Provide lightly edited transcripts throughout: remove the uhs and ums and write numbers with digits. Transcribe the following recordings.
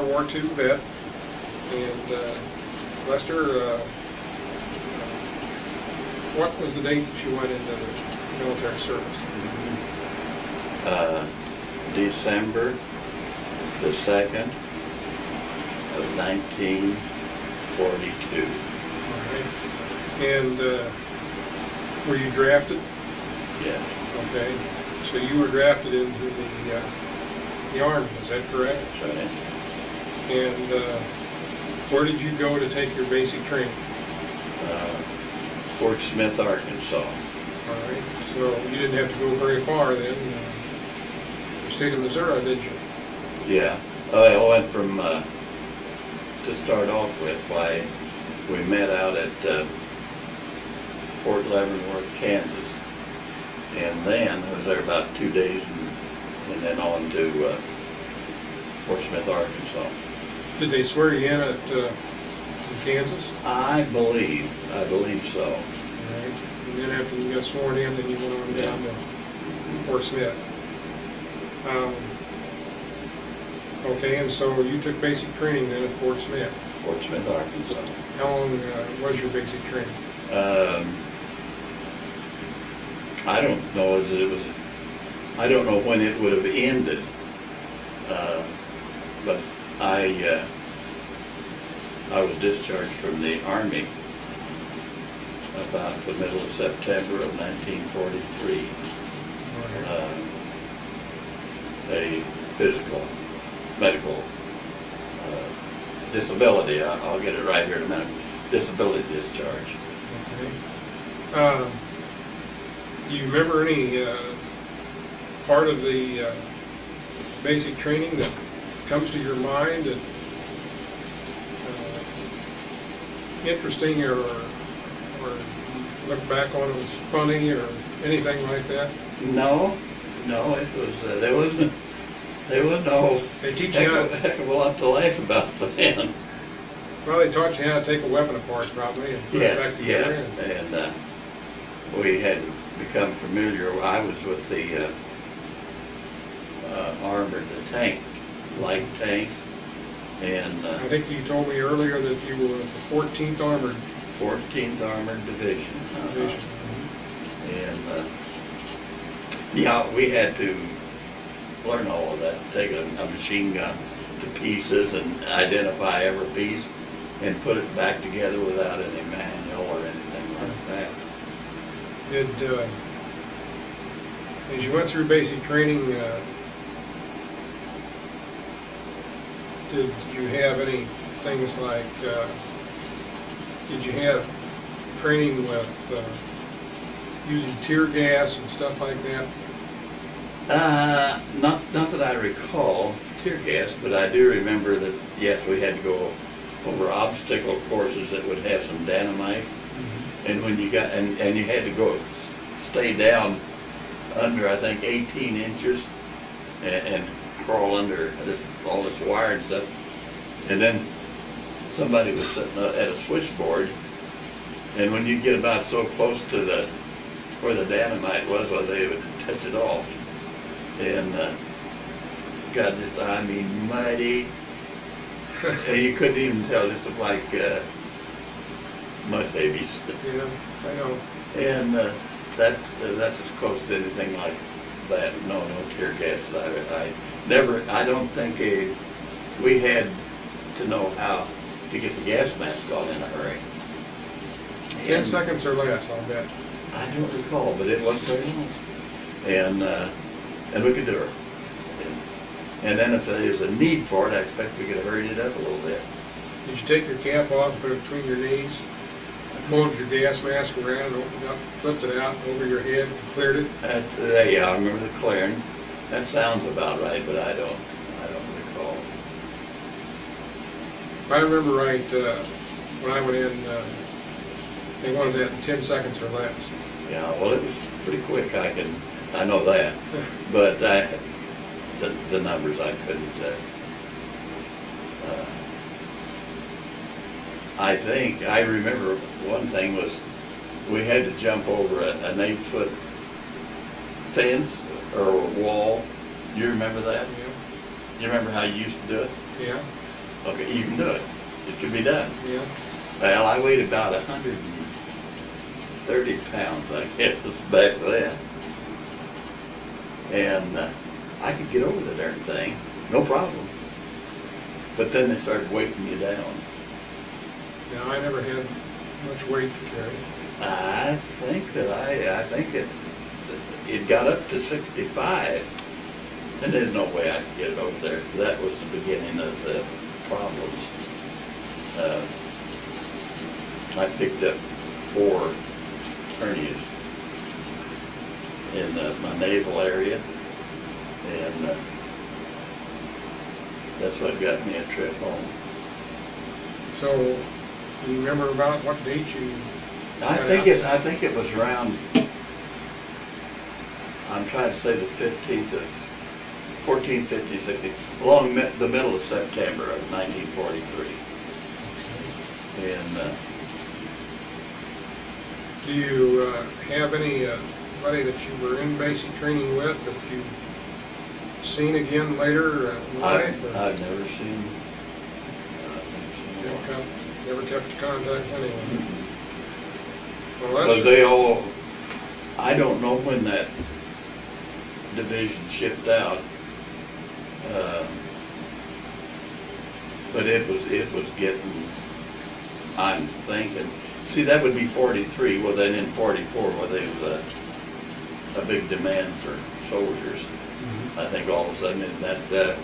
World War II vet. And Lester, what was the date that you went into the military service? December the 2nd of 1942. All right. And were you drafted? Yes. Okay. So you were drafted into the Army, is that correct? That's right. And where did you go to take your basic training? Fort Smith, Arkansas. All right. So you didn't have to go very far then. The state of Missouri, did you? Yeah. I went from, to start off with, we met out at Fort Leavenworth, Kansas. And then I was there about 2 days and then on to Fort Smith, Arkansas. Did they swear you in at in Kansas? I believe so. All right. And then after you got sworn in, then you went on down to Fort Smith. Okay, and so you took basic training then at Fort Smith. Fort Smith, Arkansas. How long was your basic training? I don't know I don't know when it would have ended, but I was discharged from the Army about the middle of September of 1943. A medical disability, I'll get it right here in a minute, disability discharge. Okay. Do you remember any part of the basic training that comes to your mind that interesting or look back on it as funny or anything like that? No, it was there was no They teach you how. heck of a lot to laugh about then. Well, they taught you how to take a weapon apart probably and put it back together. Yes, and we had become familiar. I was with the armored light tanks, and I think you told me earlier that you were with the 14th Armored 14th Armored Division. Division. And yeah, we had to learn all of that, take a machine gun to pieces and identify every piece and put it back together without any manual or anything like that. Did, as you went through basic training, did you have any things like, did you have training with using tear gas and stuff like that? Not that I recall tear gas, but I do remember that, yes, we had to go over obstacle courses that would have some dynamite. Mm-hmm. And when you got, and you had to go stay down under, I think, 18 inches and crawl under all this wire and stuff. And then somebody was sitting at a switchboard, and when you get about so close to where the dynamite was, well, they would touch it off. And got just, I mean, muddy. And you couldn't even tell, just looked like mud babies. Yeah, I know. And that's as close to anything like that. No tear gas. I don't think we had to know how to get the gas mask on in a hurry. 10 seconds or less, I'll bet. I don't recall, but it wasn't very long. And we could do it. And then if there's a need for it, I expect we could have hurried it up a little bit. Did you take your cap off, put it between your knees, folded your gas mask around, opened it up, flipped it out over your head, and cleared it? Yeah, I remember the clearing. That sounds about right, but I don't recall. If I remember right, when I went in, they wanted that in 10 seconds or less. Yeah, well, it was pretty quick. I know that, but the numbers I couldn't. I think I remember one thing was we had to jump over an 8-foot fence or wall. Do you remember that? Yeah. You remember how you used to do it? Yeah. Okay, you can do it. It can be done. Yeah. Well, I weighed about 130 pounds, I guess, back then. And I could get over the darn thing, no problem. But then they started weighting you down. Now, I never had much weight to carry. I think it got up to 65. And there's no way I could get it over there. That was the beginning of the problems. I picked up 4 hernias in my navel area, and that's what got me a trip home. So, do you remember about what date you? I think it was around, I'm trying to say the 15th of, 14th, 15th, 16th, along the middle of September of 1943. And Do you have anybody that you were in basic training with that you've seen again later in life? or I've never seen. Never kept in contact with anyone? Well, Because that's, they all, I don't know when that division shipped out, but it was getting, I'm thinking, see, that would be 43, well then in 44, well there was a big demand for soldiers. Mhm. I think all of a sudden in that, the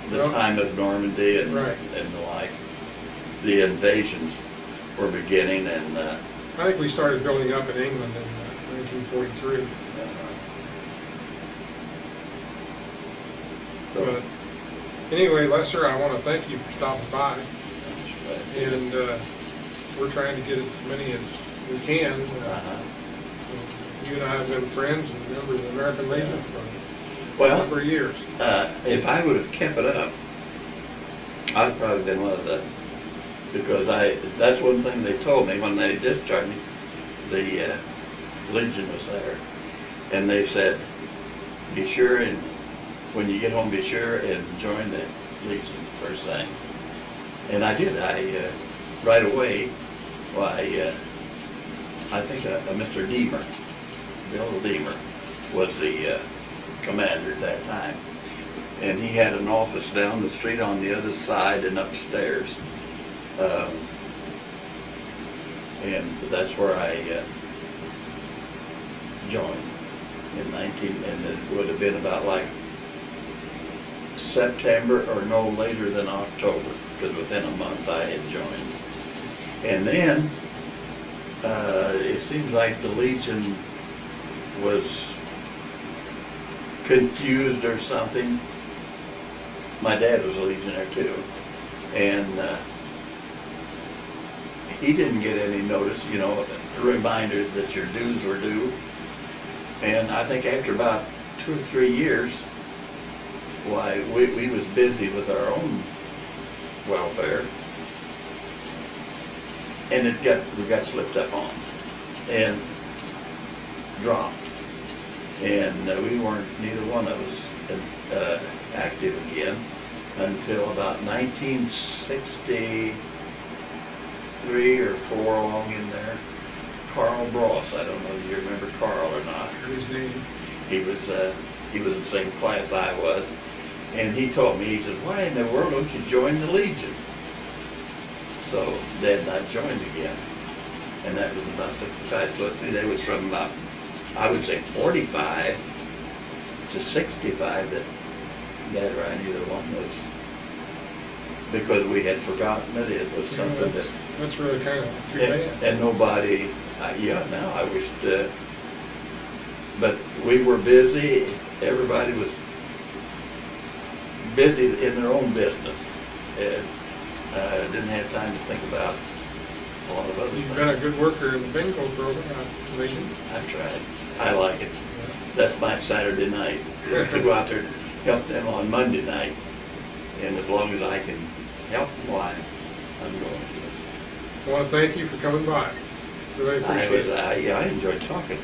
Well, time of Normandy and right. and the like, the invasions were beginning, and I think we started building up in England in 1943. But anyway, Lester, I want to thank you for stopping by, and we're trying to get as many as we can. You and I have been friends and members of the American Legion for a Well, number of years. if I would have kept it up, I'd probably been one of the, because that's one thing they told me when they discharged me, the Legion was there, and they said, be sure and, when you get home, be sure and join the Legion first thing. And I did, right away, I think Mr. Deemer, Bill Deemer, was the commander at that time. And he had an office down the street on the other side and upstairs. And that's where I joined in and it would have been about like September or no later than October, because within a month I had joined. And then it seems like the Legion was confused or something. My dad was a Legionnaire too, and he didn't get any notice, a reminder that your dues were due. And I think after about 2 or 3 years, why, we was busy with our own welfare, and we got slipped up on and dropped, and we weren't, neither one of us active again until about 1963 or 4 along in there. Carl Bross, I don't know if you remember Carl or not. His name. He was in the same class I was, and he told me, he said, why in the world don't you join the Legion? So Dad and I joined again, and that was about 65. So see, that was from about, I would say 45 to 65 that Dad or I, neither one was, because we had forgotten it. It was something that. That's really kind of too bad. And nobody, now I wished, but we were busy. Everybody was busy in their own business, and didn't have time to think about a lot of other things. You've been a good worker in the bingo program, Legion. I tried. I like it. That's my Saturday night, to go out there and help them on Monday night. And as long as I can help them, why, I'm going to do it. I want to thank you for coming by. Really appreciate it. I enjoyed talking.